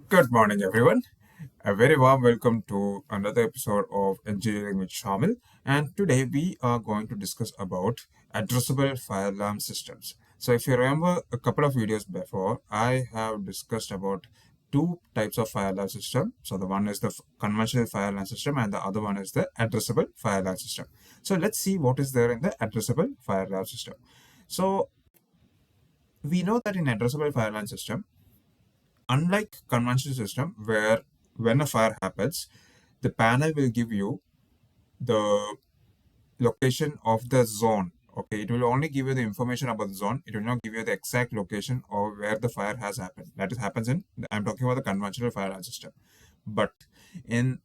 Good morning, everyone. A very warm welcome to another episode of Engineering with Shamil. And today we are going to discuss about addressable fire alarm systems. So, if you remember a couple of videos before, I have discussed about two types of fire alarm system. So, the one is the conventional fire alarm system, and the other one is the addressable fire alarm system. So, let's see what is there in the addressable fire alarm system. So, we know that in addressable fire alarm system, unlike conventional system where when a fire happens, the panel will give you the location of the zone. Okay, it will only give you the information about the zone. It will not give you the exact location of where the fire has happened. That is happens in, I'm talking about the conventional fire alarm system. But in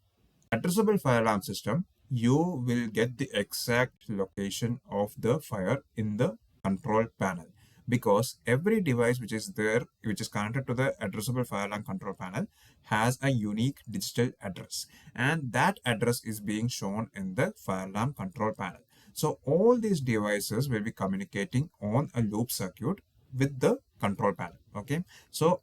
addressable fire alarm system, you will get the exact location of the fire in the control panel, because every device which is there, which is connected to the addressable fire alarm control panel, has a unique digital address, and that address is being shown in the fire alarm control panel. So all these devices will be communicating on a loop circuit with the control panel. Okay, so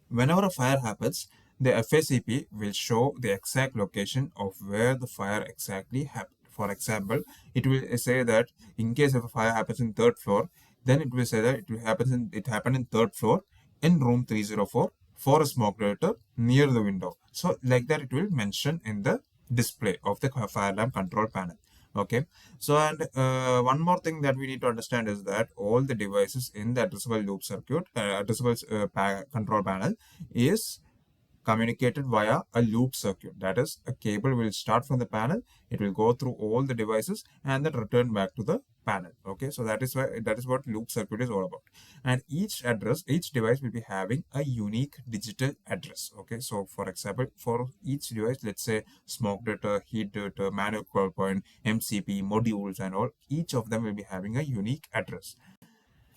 whenever a fire happens, the FACP will show the exact location of where the fire exactly happened. For example, it will say that in case if a fire happens in third floor, then it will say that it happened in third floor in room 304 for a smoke detector near the window. So like that, it will mention in the display of the fire alarm control panel. Okay, so and one more thing that we need to understand is that all the devices in the addressable loop circuit, addressable control panel, is communicated via a loop circuit. That is, a cable will start from the panel, it will go through all the devices, and then return back to the panel. Okay, so that is what loop circuit is all about. And each device will be having a unique digital address. Okay, so for example, for each device, let's say smoke detector, heat detector, manual control point, MCP modules, and all, each of them will be having a unique address.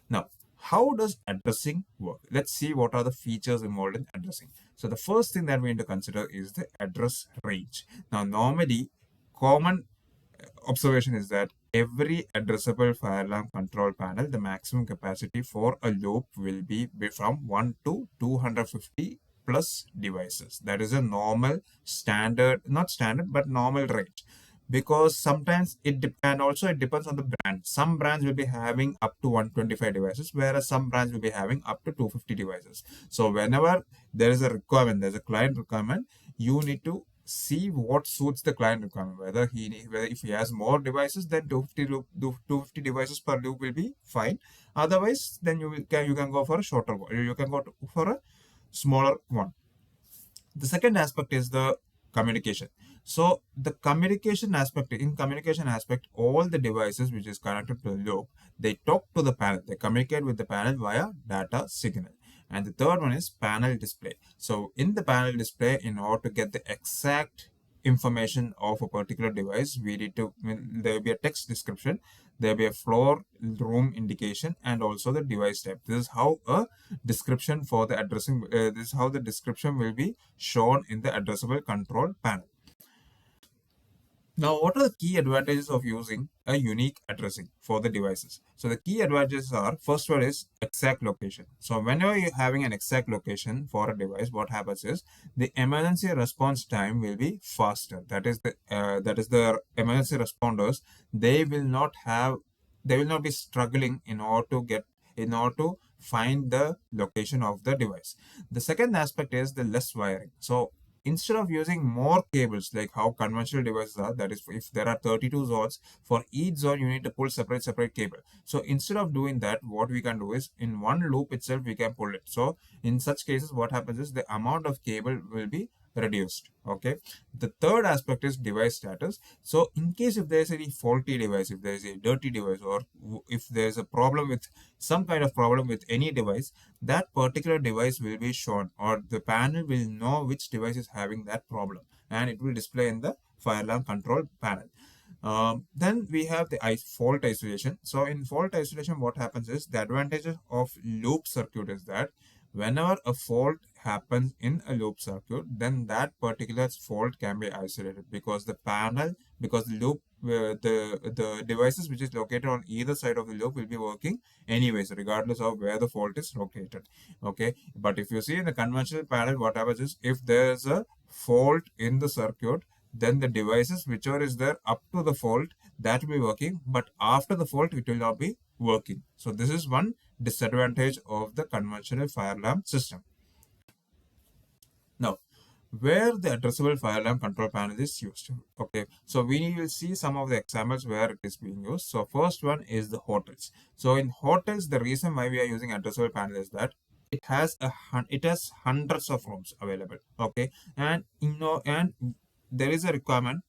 Now, how does addressing work? Let's see what are the features involved in addressing. So the first thing that we need to consider is the address range. Now, normally, common observation is that every addressable fire alarm control panel, the maximum capacity for a loop will be from 1 to 250 plus devices. That is a normal standard, not standard, but normal range. Because sometimes and also it depends on the brand. Some brands will be having up to 125 devices, whereas some brands will be having up to 250 devices. So whenever there is a requirement, there's a client requirement, you need to see what suits the client requirement. Whether if he has more devices, then 250 devices per loop will be fine. Otherwise, then you can go for a shorter one. You can go for a smaller one. The second aspect is the communication. So the communication aspect, all the devices which is connected to the loop, they talk to the panel, they communicate with the panel via data signal. And the third one is panel display. So in the panel display, in order to get the exact information of a particular device, we need to, there will be a text description, there will be a floor room indication, and also the device type. This is how a description for the addressing, this is how the description will be shown in the addressable control panel. Now, what are the key advantages of using a unique addressing for the devices? So the key advantages are, first one is exact location. So whenever you're having an exact location for a device, what happens is the emergency response time will be faster. That is the emergency responders. They will not have, they will not be struggling in order to find the location of the device. The second aspect is the less wiring. So instead of using more cables like how conventional devices are, that is, if there are 32 zones, for each zone you need to pull separate cable. So instead of doing that, what we can do is in one loop itself we can pull it. So in such cases, what happens is the amount of cable will be reduced. Okay, the third aspect is device status. So in case if there is any faulty device, if there is a dirty device, or if there is a problem with some kind of problem with any device, that particular device will be shown, or the panel will know which device is having that problem, and it will display in the fire alarm control panel. Then we have the fault isolation. So in fault isolation, what happens is the advantages of loop circuit is that whenever a fault happens in a loop circuit, then that particular fault can be isolated because the panel, because the loop, the devices which is located on either side of the loop will be working anyways, regardless of where the fault is located. Okay, but if you see in the conventional panel, what happens is if there is a fault in the circuit, then the devices whichever is there up to the fault, that will be working, but after the fault it will not be working. So this is one disadvantage of the conventional fire alarm system. Now, where the addressable fire alarm control panel is used. Okay, so we will see some of the examples where it is being used. So first one is the hotels. So in hotels, the reason why we are using addressable panel is that it has hundreds of rooms available. Okay, and there is a requirement,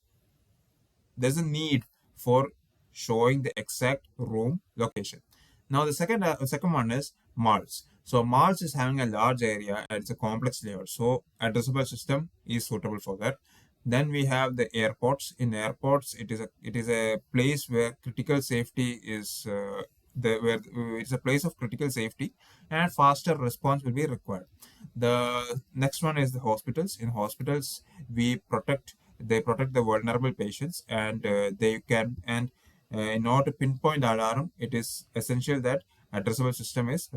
there's a need for showing the exact room location. Now the second one is malls. So malls is having a large area and it's a complex layout. So addressable system is suitable for that. Then we have the airports. In airports, it is a place where critical safety is where it's a place of critical safety and faster response will be required. The next one is the hospitals. In hospitals, they protect the vulnerable patients, and they can and in order to pinpoint the alarm, it is essential that addressable system is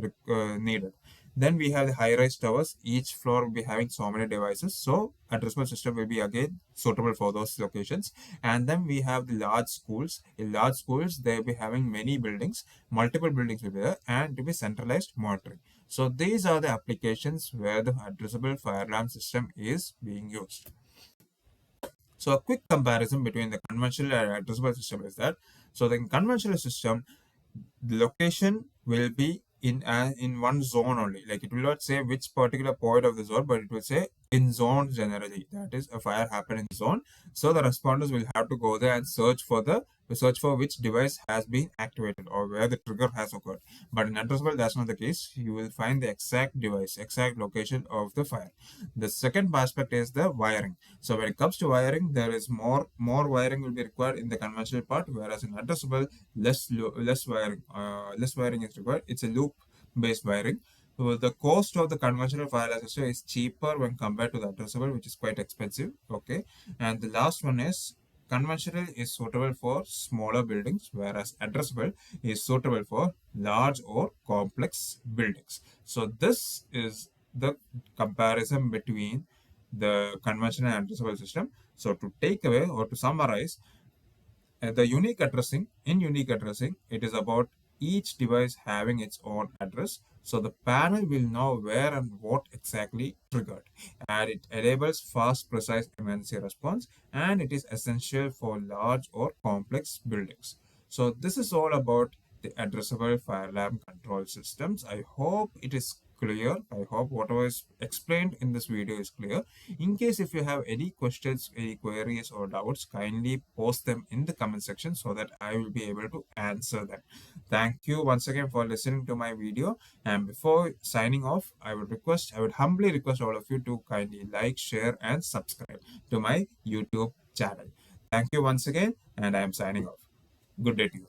needed. Then we have the high-rise towers. Each floor will be having so many devices, so addressable system will be again suitable for those locations. And then we have the large schools. In large schools, they will be having many buildings, multiple buildings will be there, and to be centralized monitoring. So these are the applications where the addressable fire alarm system is being used. So a quick comparison between the conventional and addressable system is that, so the conventional system, the location will be in one zone only. Like it will not say which particular point of the zone, but it will say in zone generally. That is, a fire happened in zone. So the responders will have to go there and search for which device has been activated or where the trigger has occurred. But in addressable, that's not the case. You will find the exact device, exact location of the fire. The second aspect is the wiring. So when it comes to wiring, there is more wiring will be required in the conventional part, whereas in addressable, less wiring is required. It's a loop based wiring. So the cost of the conventional fire alarm system is cheaper when compared to the addressable, which is quite expensive. Okay, and the last one is conventional is suitable for smaller buildings, whereas addressable is suitable for large or complex buildings. So this is the comparison between the conventional and addressable system. So to take away or to summarize, the unique addressing, it is about each device having its own address. So the panel will know where and what exactly triggered. And it enables fast, precise emergency response. And it is essential for large or complex buildings. So this is all about the addressable fire alarm control systems. I hope it is clear. I hope whatever is explained in this video is clear. In case if you have any questions, any queries or doubts, kindly post them in the comment section so that I will be able to answer them. Thank you once again for listening to my video. And before signing off, I would humbly request all of you to kindly like, share and subscribe to my YouTube channel. Thank you once again, and I am signing off. Good day to you.